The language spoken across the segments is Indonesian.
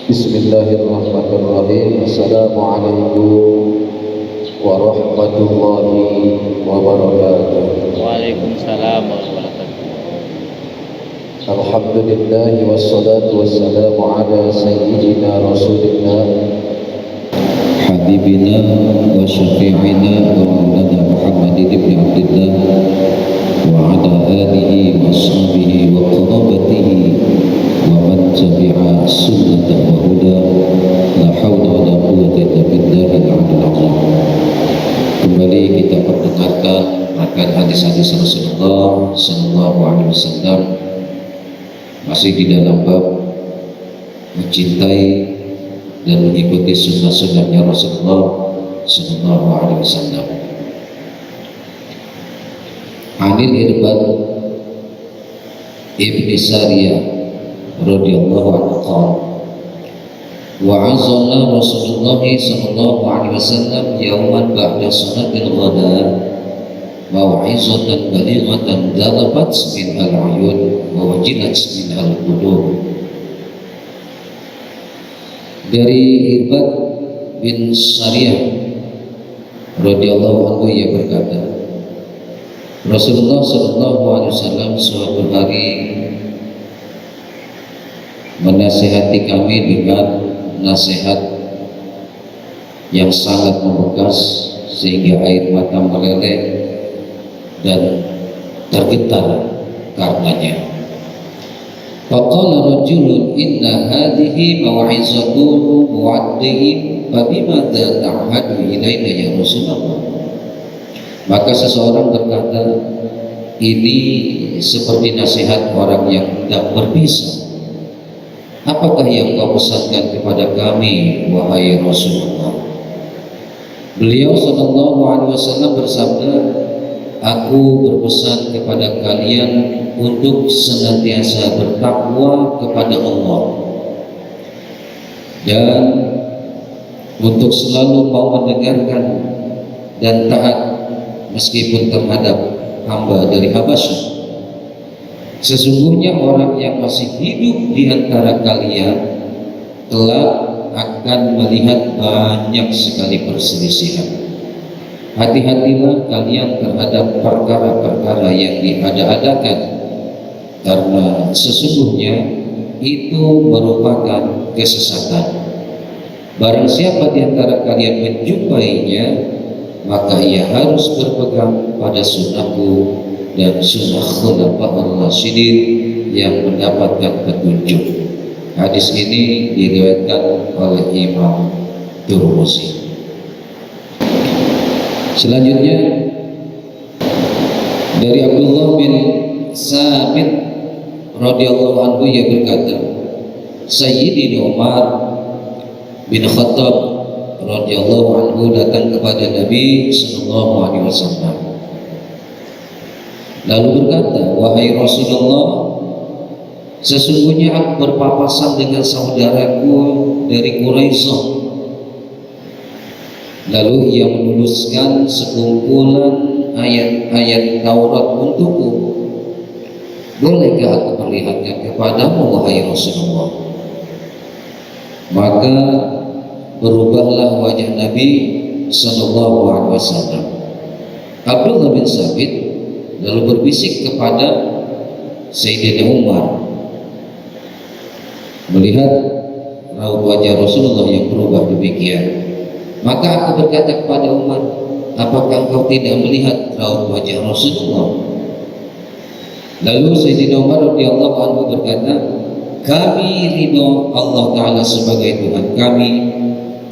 Bismillahirrahmanirrahim. Assalamualaikum warahmatullahi wabarakatuh. Waalaikumsalam warahmatullahi wabarakatuh. Alhamdulillah wassalatu wassalamu ala sayyidina rasulillah habibina wa syafi'ina wa maulana Muhammadin ibn Abdillah wa ala alihi wa ashabihi wa qarabatihi wa man tabi'a sunnata wa huda la hawla wa la quwwata illa billahil aliyyil azim. Kembali kita perdengarkan rakaat hadis-hadis Rasulullah sallallahu alaihi wasallam, masih di dalam bab mencintai dan mengikuti sunnah-sunnahnya Rasulullah sallallahu alaihi wasallam. Anil Irbad ibni Sariyah radhiyallahu anhu qala wa'azana Rasulullah sallallahu alaihi wasallam yauman ba'da salatil ghada mau'izatan balighatan dalabat min al-uyun wa wajilat min al-qulub. Dari Irbad bin Sariyah radhiyallahu anhu, ia berkata, Rasulullah sallallahu alaihi wasallam suatu hari menasihati kami dengan nasihat yang sangat membekas sehingga air mata meleleh dan tergetar karenanya. Faqala rajulun inna hadhihi mau'izatu mu'addiin fabimadza ta'hadu ilaina ya Rasulullah. Maka seseorang berkata, ini seperti nasihat orang yang hendak berpisah. Apakah yang kau pesankan kepada kami, wahai Rasulullah? Beliau sallallahu alaihi wasallam bersabda, aku berpesan kepada kalian untuk senantiasa bertakwa kepada Allah dan untuk selalu mau mendengarkan dan taat meskipun terhadap hamba dari Habasyah. Sesungguhnya orang yang masih hidup di antara kalian kelak akan melihat banyak sekali perselisihan. Hati-hatilah kalian terhadap perkara-perkara yang diada-adakan, karena sesungguhnya itu merupakan kesesatan. Barang siapa di antara kalian menjumpainya, maka ia harus berpegang pada sunnahku dan sunnah khulafaur rasyidin yang mendapatkan petunjuk. Hadis ini diriwayatkan oleh Imam Tirmidzi. Selanjutnya dari Abdullah bin Sabit radhiyallahu anhu, ia berkata, Sayyidina Umar bin Khattab radhiyallahu anhu datang kepada Nabi sallallahu alaihi wasallam lalu berkata, wahai Rasulullah, sesungguhnya aku berpapasan dengan saudaraku dari Quraisy. Lalu ia menuliskan sekumpulan ayat-ayat Taurat untukku. Bolehkah aku perlihatkan kepadamu, wahai Rasulullah? Maka berubahlah wajah Nabi sallallahu alaihi wasallam. Abdullah bin Sabit lalu berbisik kepada Sayyidina Umar, melihat raut wajah Rasulullah yang berubah demikian. Maka aku berkata kepada Umar, apakah engkau tidak melihat raut wajah Rasulullah? Lalu Sayyidina Umar radhiyallahu anhu berkata, kami ridho Allah Ta'ala sebagai Tuhan kami,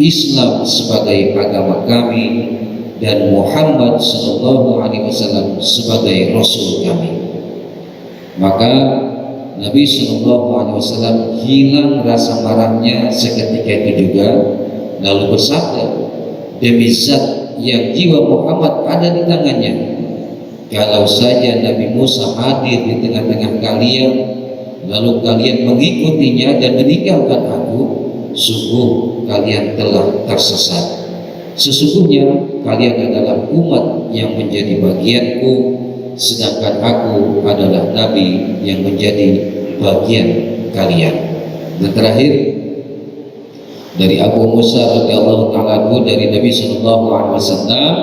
Islam sebagai agama kami, dan Muhammad sallallahu alaihi wasallam sebagai Rasul kami. Maka Nabi sallallahu alaihi wasallam hilang rasa marahnya seketika itu juga, lalu bersabda, demi zat yang jiwa Muhammad ada di tangannya, kalau saja Nabi Musa hadir di tengah-tengah kalian, lalu kalian mengikutinya dan meninggalkan aku, sungguh kalian telah tersesat. Sesungguhnya kalian adalah umat yang menjadi bagianku, sedangkan aku adalah Nabi yang menjadi bagian kalian. Dan terakhir dari Abu Musa radhiyallahu taala anhu dari Nabi sallallahu alaihi wasallam,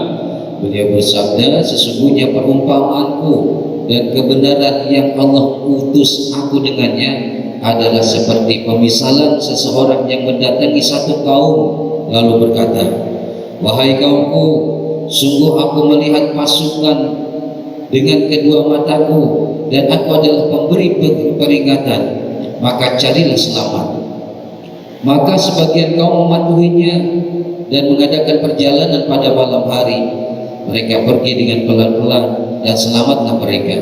beliau bersabda, sesungguhnya perumpamaanku dan kebenaran yang Allah utus aku dengannya adalah seperti pemisalan seseorang yang mendatangi satu kaum lalu berkata, wahai kaumku, sungguh aku melihat pasukan dengan kedua mataku dan aku adalah pemberi peringatan, maka carilah selamat. Maka sebagian kaum mematuhinya dan mengadakan perjalanan pada malam hari. Mereka pergi dengan pelan-pelan dan selamatlah mereka.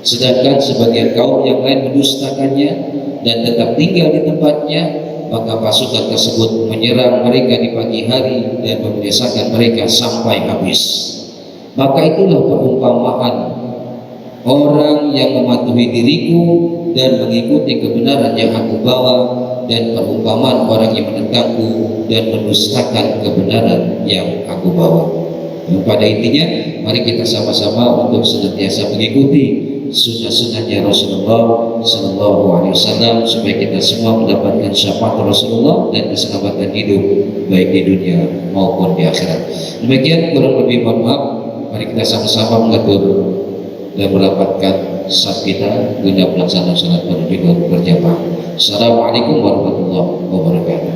Sedangkan sebagian kaum yang lain mendustakannya dan tetap tinggal di tempatnya, maka pasukan tersebut menyerang mereka di pagi hari dan membinasakan mereka sampai habis. Maka itulah perumpamaan orang yang mematuhi diriku dan mengikuti kebenaran yang aku bawa, dan perumpamaan orang yang menentangku dan mendustakan kebenaran yang aku bawa. Pada intinya, mari kita sama-sama untuk senantiasa mengikuti sunnah-sunnahnya Rasulullah Sallallahu Alaihi Wasallam, supaya kita semua mendapatkan syafaat Rasulullah dan keselamatan hidup baik di dunia maupun di akhirat. Demikian, kurang lebih mohon maaf. Mari kita sama-sama mengatur dan merapatkan saf kita guna pelaksanaan salat berjamaah. Assalamualaikum warahmatullahi wabarakatuh.